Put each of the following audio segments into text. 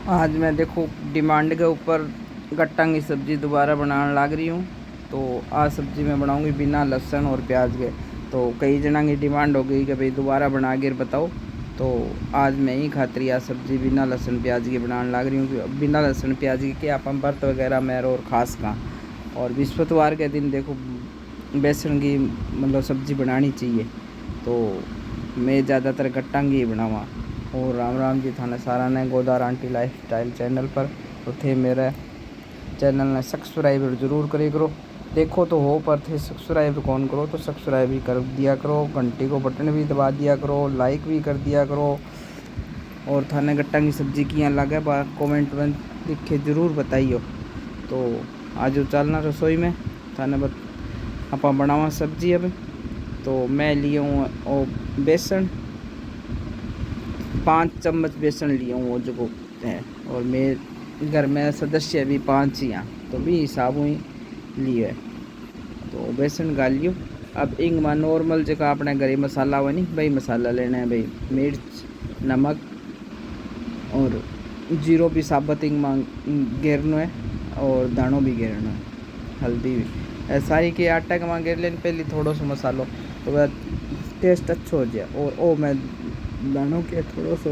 आज मैं देखो डिमांड के ऊपर गट्टा की सब्ज़ी दोबारा बनाने लग रही हूँ। तो आज सब्ज़ी मैं बनाऊँगी बिना लहसुन और प्याज के। तो कई जना की डिमांड हो गई कि भाई दोबारा बना के बताओ। तो आज मैं ही खातिर आज सब्ज़ी बिना लहसुन प्याज की बनाने लग रही हूँ। बिना लहसुन प्याज के अपन व्रत वगैरह मेरे और ख़ास का और बृहस्पतिवार के दिन देखो बेसन की मतलब सब्ज़ी बनानी चाहिए। तो मैं ज़्यादातर गट्टा की ही बनावा। और राम राम जी थाने सारा ने गोदार आंटी लाइफस्टाइल चैनल पर तो थे मेरे चैनल ने सब्सक्राइब जरूर करे करो। देखो तो हो पर थे सब्सक्राइब कौन करो तो सब्सक्राइब भी कर दिया करो, घंटी को बटन भी दबा दिया करो, लाइक भी कर दिया करो। और थाने गट्टा की सब्ज़ी किया लगे कमेंट में लिख के ज़रूर बताइयो। तो आज चलना रसोई में थाने आप बनावा सब्ज़ी। अब तो मैं लिए हूँ बेसन 5 चम्मच बेसन लिया हूँ वो जो है। और मेरे घर में सदस्य भी 5 ही हैं तो भी हिसाब ही लिए। तो बेसन गाल लियो। अब इंग में नॉर्मल जगह अपने घरे मसाला हुआ नहीं भाई, मसाला लेना है भाई, मिर्च नमक और जीरो भी साबत इंग में घेरना है और दानों भी घेरना है, हल्दी भी सारी के आटा का घेर लेने पहले थोड़ा सा मसालो तो वह टेस्ट अच्छा हो जाए। और वो मैं दानों के थोड़ा सा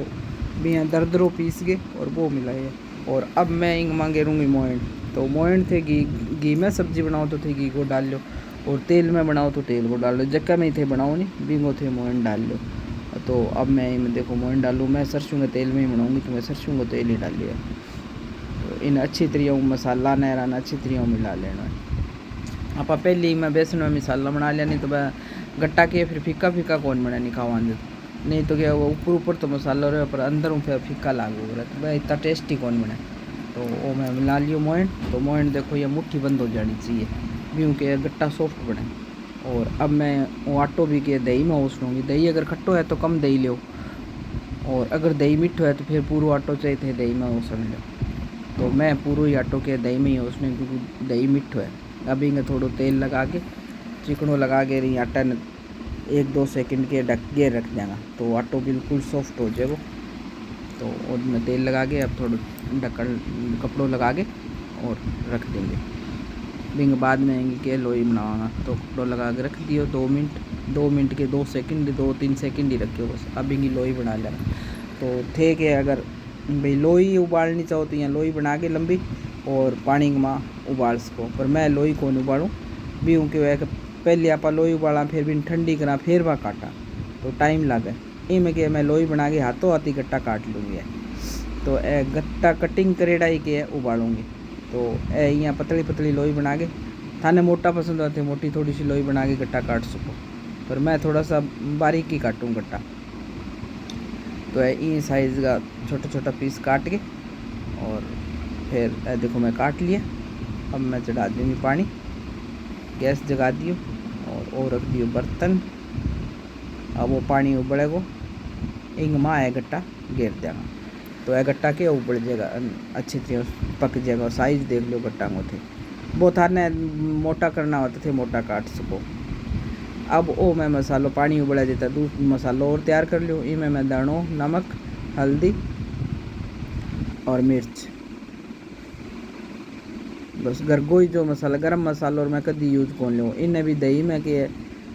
भी यहाँ दरदरो पीस के और वो मिलाए। और अब मैं इंग घेरूँगी मोइंड। तो मोइंड थे घी में सब्ज़ी बनाओ तो थे घी को डाल लो, और तेल में बनाओ तो तेल को डाल लो, जक्का में ही थे बनाओ नहीं बिंगो थे मोइंड डाल लो। तो अब मैं इनमें देखो मोइंड डालूँ, मैं सरसों के तेल में ही बनाऊँगी तो मैं सरसों का तेल ही डाल लिया। तो इन अच्छी तरीके मसाला नहराना अच्छी तरीके मिला लेना है। आप पहले ही मैं बेसन में मसाला बना लिया, नहीं तो वह गट्टा के फिर फीका फीका कौन बना नहीं खावा नहीं तो क्या वो ऊपर ऊपर तो मसाला रहे पर अंदर फिर फीका लागू रहा तो वह इतना टेस्टी कौन बने। तो वो मैं मिला लियो मोइंड। तो मोइंड देखो ये मुट्ठी बंद हो जानी चाहिए क्योंकि गट्टा सॉफ्ट बने। और अब मैं वो आटो भी के दही में ओस लूँगी। दही अगर खट्टो है तो कम दही लो, और अगर दही मिठो है तो फिर पूरा आटो चाहिए थे दही में ओसन लो। तो मैं पूरा ही आटो के दही में ही ओसने क्योंकि दही मिठो है। अभी इन्हें थोड़ा तेल लगा के चिकनों लगा के रही आटा ने 1-2 सेकंड के ढक के रख देना तो आटो बिल्कुल सॉफ्ट हो जाए वो। तो उसमें तेल लगा के अब थोड़ा ढक्कन कपड़ों लगा के और रख देंगे। बिंग बाद में आएंगे कि लोई बनावाना तो कपड़ों लगा के रख दियो 2 मिनट के 2 सेकंड 2-3 सेकंड ही रखियो बस। अब इंगी लोई बना लेना। तो थे कि अगर भाई लोई उबालनी चाहो तो यहाँ लोई बना के लंबी और पानी में उबाल सको, पर मैं लोई कौन उबालूँ भी हूँ कि पहले आप लोई उबाला फिर भी ठंडी करा फिर वह काटा तो टाइम लगे। इमें कि मैं लोई बना के हाथों हाथी गट्टा काट लूँगी। तो गट्टा कटिंग करेड़ा ही के उबालूँगी। तो यहाँ पतली पतली लोई बना के, थाने मोटा पसंद आते मोटी थोड़ी सी लोई बना के गट्टा काट सको, पर मैं थोड़ा सा बारीक ही काटूँ गट्टा। तो ये साइज़ का छोटा छोटा पीस काट के और फिर देखो मैं काट लिया। अब मैं चढ़ा दूँगी पानी, गैस जगा दियो और रख दियो बर्तन। अब वो पानी उबलेगो इंग माँ है गट्टा घेर देगा तो गट्टा के उबल जाएगा अच्छी तरह पक जाएगा। साइज़ देख लो गट्टा को थे वो थाने मोटा करना होता थे मोटा काट सको। अब ओ मैं मसालो पानी उबला देता दूध मसालो और तैयार कर लियो। इमें मैं दानो नमक हल्दी और मिर्च बस गरगोई जो मसाला गरम मसाला और मैं कभी यूज़ कौन लूँ। इन्हें भी दही में के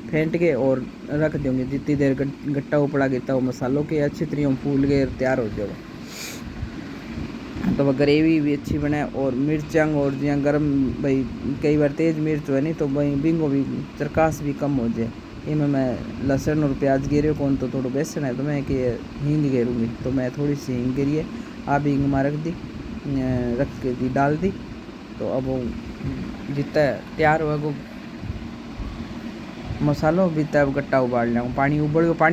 फेंट के और रख दूँगी जितनी देर गट्टा उपड़ा गिता वो मसालों के अच्छी तरह फूल के तैयार हो जाएगा। तो वह ग्रेवी भी अच्छी बने और मिर्चांग और जियाँ गर्म भाई कई बार तेज़ मिर्च हो नहीं तो भाई बिंगो भी चरकास भी कम हो जाए। इनमें मैं लहसुन और प्याज घेरे कौन तो थोड़ा बेसन है तो मैं कि हींग घेरूँगी तो मैं थोड़ी सी हींग घेरिए आप हींग में रख दी रख के दी डाल दी। तो अब वो जितना तैयार हुआ वो मसालों भी तब गट्टा उबाल लें। पानी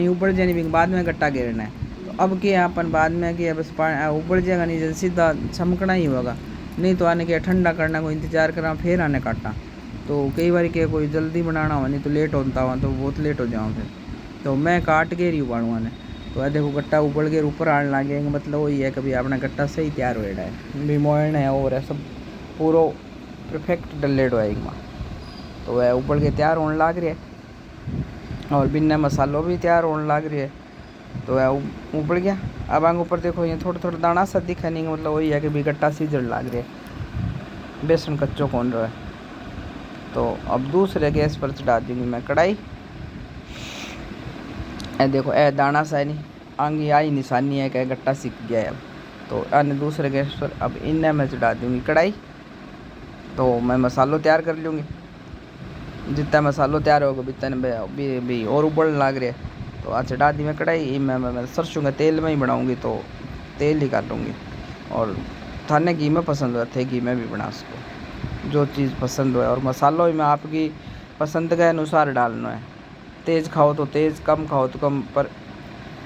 उबल जाने के बाद में गट्टा घेरना है। तो अब क्या अपन बाद में किया बस उबल जाएगा नहीं जैसे सीधा चमकना ही होगा, नहीं तो आने के ठंडा करना को इंतज़ार करा फिर आने काटना। तो कई बार क्या कोई जल्दी बनाना हो नहीं तो लेट होता हुआ तो बहुत लेट हो जाऊँ फिर। तो मैं काट के ही उबालूँगा ने। तो देखो गट्टा उबल के ऊपर आने लगे मतलब वही है कभी अपना गट्टा सही तैयार हो रहा है भी मोयन है और है सब पूरा परफेक्ट डलेट हो एक। तो वह उबल के तैयार होने लग रही है और बिना मसालों भी तैयार होने लग रही है। तो है उबल गया। अब आगे ऊपर देखो ये थोड़ा थोड़ा दाना सा दिखा नहीं, मतलब वही है कि भी गट्टा सीजड़ लग रहा है, बेसन कच्चो कौन रहा है। तो अब दूसरे गैस पर चढ़ा दूँगी मैं कढ़ाई। ए देखो ए दाना सा है नहीं, आगे आई निशानी है कि गट्टा सीख गया है। अब तो अन्य दूसरे गैस पर अब इन्हें मैं चढ़ा दूँगी कढ़ाई। तो मैं मसालो तैयार कर लूँगी, जितना मसालो तैयार होगा बितना भी और उबल लग रहा है। तो आज चढ़ा दी मैं कढ़ाई, मैं सरसों का तेल में ही बनाऊँगी, तो तेल ही कर लूँगी। और थाने घी में पसंद हो थे घी में भी बना सको, जो चीज़ पसंद हो। और मसालों में आपकी पसंद के अनुसार डालना है, तेज़ खाओ तो तेज़, कम खाओ तो कम। पर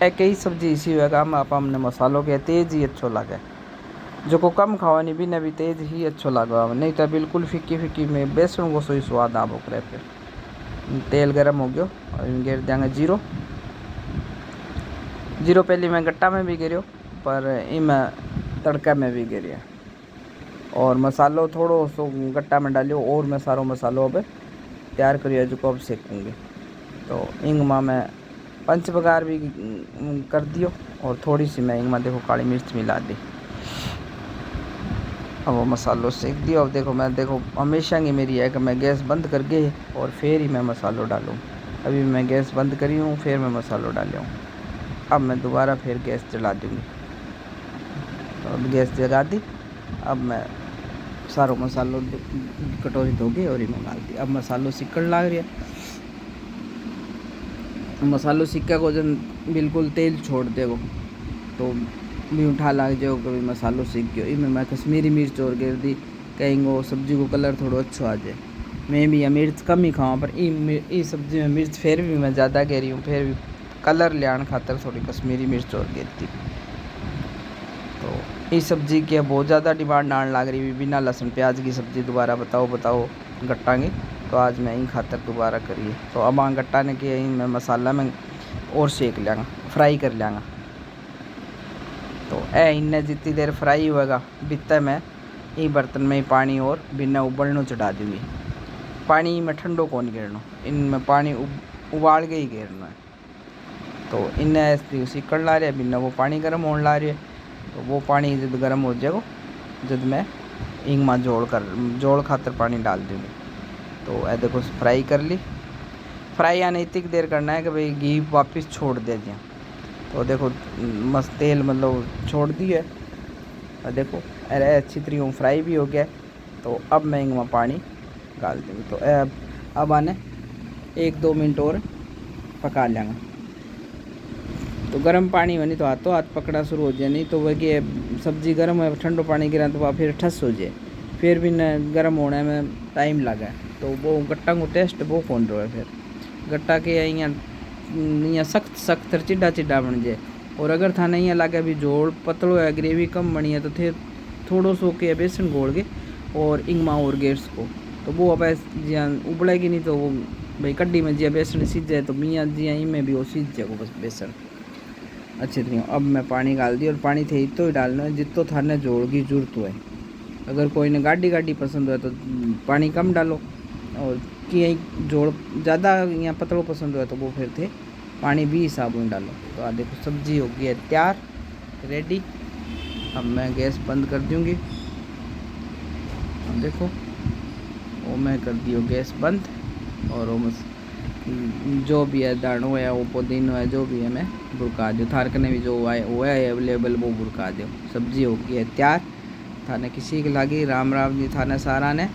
एक ही सब्जी इसी होगा हम आप हमने मसालों के तेज़ ही अच्छो लगे, जो को कम खावा नहीं भी भी तेज़ ही अच्छो लगा, नहीं तो बिल्कुल फीकी फीकी में बेसन को सोई स्वाद आप करे। फिर तेल गर्म हो गयो और गिर देंगे जीरो। जीरो पहले मैं गट्टा में भी गिरो, पर इमें तड़का में भी गिरिया। और मसालो थोड़ो सो गट्टा में डालियो, और मैं सारो मसालो अब तैयार करियो जो को अब सेकूँगी। तो इंग माँ मैं पंच बघार भी कर दियो, और थोड़ी सी मैं इंग माँ देखो काली मिर्च मिला दी। अब वो मसालो सेक दियो। अब देखो मैं देखो हमेशा की मेरी है कि मैं गैस बंद कर गई और फिर ही मैं मसालो डालूँ। अभी मैं गैस बंद करी हूँ, फिर मैं मसालो डालूँ। अब मैं दोबारा फिर गैस जला दूँगी। तो अब गैस जला दी। अब मैं सारो मसालो कटोरी धोगी और इमें डाल दी। अब मसालो सिकड़ लग रहा है। मसालो सिक्का को जन बिल्कुल तेल छोड़ देगो तो भी उठा लाग जाओ, कभी मसालो सीख गयो। इमें मैं कश्मीरी मिर्च और गिर दी, कहेंगे सब्जी को कलर थोड़ा अच्छा आ जाए। मैं भी मिर्च कम ही खाऊँ, पर इस सब्जी में मिर्च फिर भी मैं ज़्यादा कह रही हूँ, फिर भी कलर ले आने खातर थोड़ी कश्मीरी मिर्च और गिर दी। तो इस सब्जी की बहुत ज़्यादा डिमांड आने लग रही, बिना लहसुन प्याज की सब्ज़ी दोबारा बताओ गट्टांगे। तो आज मैं इन खातर दोबारा करिए। तो अब गट्टा ने किया मैं मसाला में और सेक लेंगा, फ्राई कर लेंगा। तो इन्हें जितनी देर फ्राई होगा बित्ते मैं ये बर्तन में ही पानी और बिना उबलने चढ़ा दूँगी। पानी में ठंडो कौन गिरना, इनमें पानी उबाल के ही गिरना है। तो इन्हें ऐसे सीकड़ ला रहे बिना वो पानी गर्म होने ला रही है। तो वो पानी जब गर्म हो जाएगा, जब मैं इंग माँ जोड़ खातर पानी डाल दूँगी। तो ऐ देखो फ्राई कर ली। फ्राई आने इतनी देर करना है कि भाई घी वापस छोड़ दे दिया। तो देखो मस्त तेल मतलब छोड़ दी है, और देखो अरे अच्छी तरीके फ्राई भी हो गया। तो अब मैं इंग माँ पानी डाल दूँगी। तो अब आने 1-2 मिनट और पका लेंगे। तो गर्म पानी में नहीं तो हाथों हाथ पकड़ा शुरू हो जाए, नहीं तो वह कि सब्ज़ी गर्म है ठंडो पानी गिरा तो वह फिर ठस हो जाए, फिर भी न गर्म होने में टाइम लगा। तो वो गट्टा को टेस्ट वो कौन रहा है। फिर गट्टा के यहाँ सख्त चिड्डा बन जाए। और अगर थाने यहाँ लगे भी जोड़ पतलो है, ग्रेवी कम बनी है, तो फिर थोड़ो सो के बेसन घोल के और इंगमा और गैस को, तो वो अब जिया उबलेगी नहीं। तो वो भाई कड्डी में जिया बेसन सीज जाए, तो मियाँ जिया इमें भी वो सीज जाएगा बस बेसन अच्छी तरीके। अब मैं पानी डाल दी, और पानी थे तो ही डालना है जितो थाने जोड़ की जरूरत है। अगर कोई ने गाढ़ी पसंद हो तो पानी कम डालो, और कि जोड़ ज़्यादा या पतलो पसंद हो तो वो फिर थे पानी भी हिसाब में डालो। तो आ देखो सब्जी हो गई है तैयार रेडी। अब मैं गैस बंद कर दूँगी। अब देखो वो मैं कर दियो गैस बंद, और वो जो भी है दानो है वो पुदीनो है जो भी है मैं बुरका दो। थारक ने भी जो आए वो है अवेलेबल वो बुरका दो। सब्जी हो गई है तैयार। थाने किसी के लगी राम राम जी थाने सारा ने।